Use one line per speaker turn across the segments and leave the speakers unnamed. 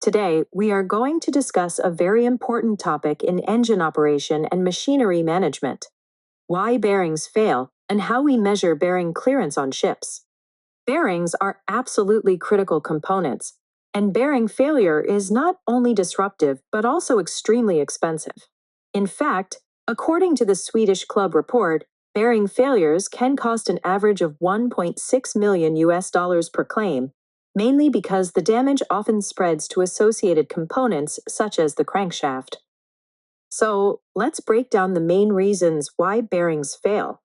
Today, we are going to discuss a very important topic in engine operation and machinery management: why bearings fail and how we measure bearing clearance on ships. Bearings are absolutely critical components, and bearing failure is not only disruptive but also extremely expensive. In fact, according to the Swedish Club report, bearing failures can cost an average of 1.6 million US dollars per claim, mainly because the damage often spreads to associated components such as the crankshaft. So, let's break down the main reasons why bearings fail.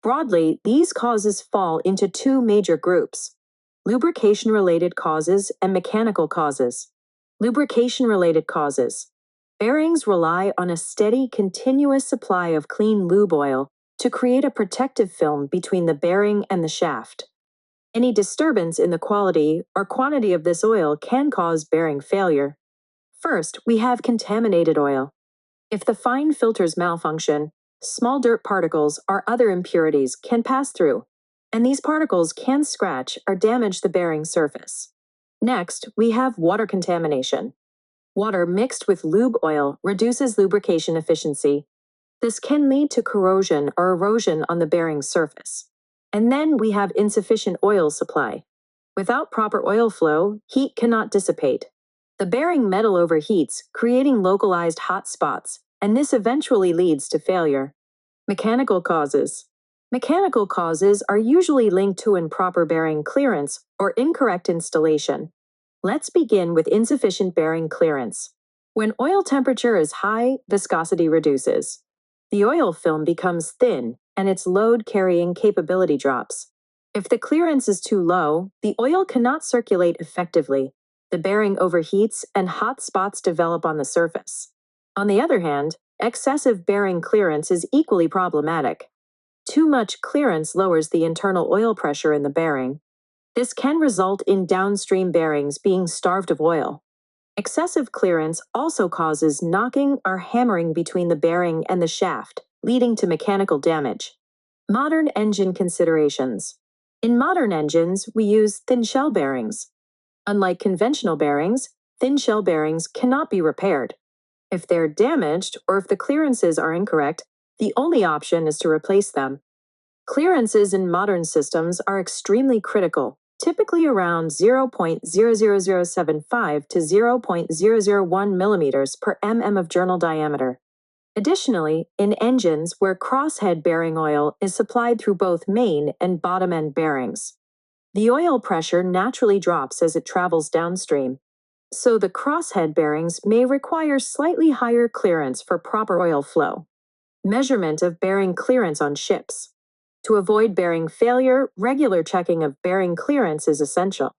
Broadly, these causes fall into two major groups: lubrication-related causes and mechanical causes. Lubrication-related causes. Bearings rely on a steady, continuous supply of clean lube oil to create a protective film between the bearing and the shaft. Any disturbance in the quality or quantity of this oil can cause bearing failure. First, we have contaminated oil. If the fine filters malfunction, small dirt particles or other impurities can pass through, and these particles can scratch or damage the bearing surface. Next, we have water contamination. Water mixed with lube oil reduces lubrication efficiency. This can lead to corrosion or erosion on the bearing surface. And then we have insufficient oil supply. Without proper oil flow, heat cannot dissipate. The bearing metal overheats, creating localized hot spots, and this eventually leads to failure. Mechanical causes. Mechanical causes are usually linked to improper bearing clearance or incorrect installation. Let's begin with insufficient bearing clearance. When oil temperature is high, viscosity reduces. The oil film becomes thin, and its load-carrying capability drops. If the clearance is too low, the oil cannot circulate effectively. The bearing overheats and hot spots develop on the surface. On the other hand, excessive bearing clearance is equally problematic. Too much clearance lowers the internal oil pressure in the bearing. This can result in downstream bearings being starved of oil. Excessive clearance also causes knocking or hammering between the bearing and the shaft, leading to mechanical damage. Modern engine considerations. In modern engines, we use thin shell bearings. Unlike conventional bearings, thin shell bearings cannot be repaired. If they're damaged or if the clearances are incorrect, the only option is to replace them. Clearances in modern systems are extremely critical, typically around 0.00075 to 0.001 millimeters per mm of journal diameter. Additionally, in engines where crosshead bearing oil is supplied through both main and bottom end bearings, the oil pressure naturally drops as it travels downstream, so the crosshead bearings may require slightly higher clearance for proper oil flow. Measurement of bearing clearance on ships. To avoid bearing failure, regular checking of bearing clearance is essential.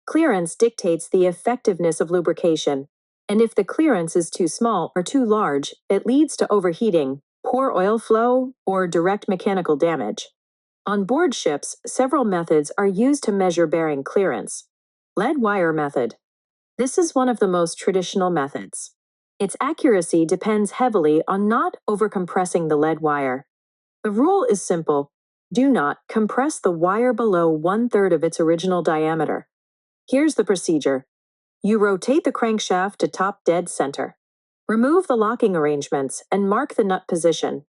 Clearance dictates the effectiveness of lubrication, and if the clearance is too small or too large, it leads to overheating, poor oil flow, or direct mechanical damage. On board ships, several methods are used to measure bearing clearance. Lead wire method. This is one of the most traditional methods. Its accuracy depends heavily on not overcompressing the lead wire. The rule is simple: do not compress the wire below 1/3 of its original diameter. Here's the procedure. You rotate the crankshaft to top dead center. Remove the locking arrangements and mark the nut position.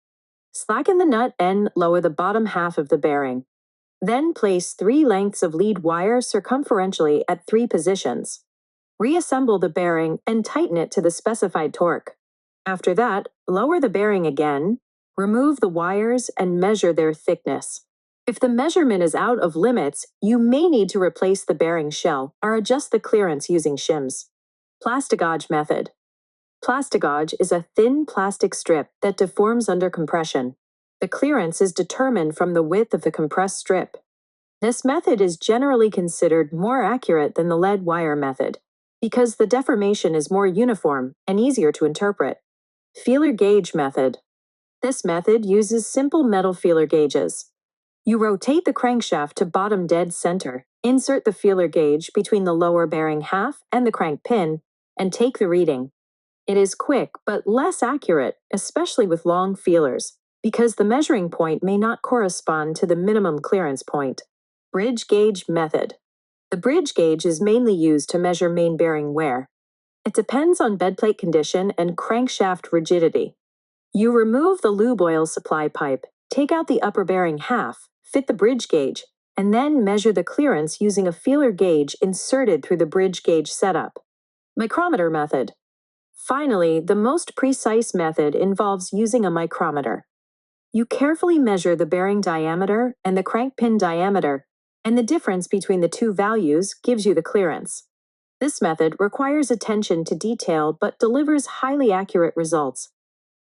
Slacken the nut and lower the bottom half of the bearing. Then place 3 lengths of lead wire circumferentially at 3 positions. Reassemble the bearing and tighten it to the specified torque. After that, lower the bearing again, remove the wires, and measure their thickness. If the measurement is out of limits, you may need to replace the bearing shell or adjust the clearance using shims. Plastigauge method. Plastigauge is a thin plastic strip that deforms under compression. The clearance is determined from the width of the compressed strip. This method is generally considered more accurate than the lead wire method because the deformation is more uniform and easier to interpret. Feeler gauge method. This method uses simple metal feeler gauges. You rotate the crankshaft to bottom dead center, insert the feeler gauge between the lower bearing half and the crank pin, and take the reading. It is quick but less accurate, especially with long feelers, because the measuring point may not correspond to the minimum clearance point. Bridge gauge method. The bridge gauge is mainly used to measure main bearing wear. It depends on bedplate condition and crankshaft rigidity. You remove the lube oil supply pipe, take out the upper bearing half, fit the bridge gauge, and then measure the clearance using a feeler gauge inserted through the bridge gauge setup. Micrometer method. Finally, the most precise method involves using a micrometer. You carefully measure the bearing diameter and the crank pin diameter, and the difference between the two values gives you the clearance. This method requires attention to detail but delivers highly accurate results.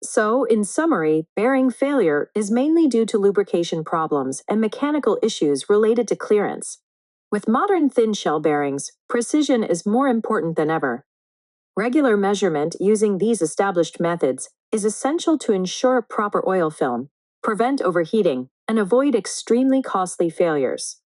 So, in summary, bearing failure is mainly due to lubrication problems and mechanical issues related to clearance. With modern thin shell bearings, precision is more important than ever. Regular measurement using these established methods is essential to ensure proper oil film, prevent overheating, and avoid extremely costly failures.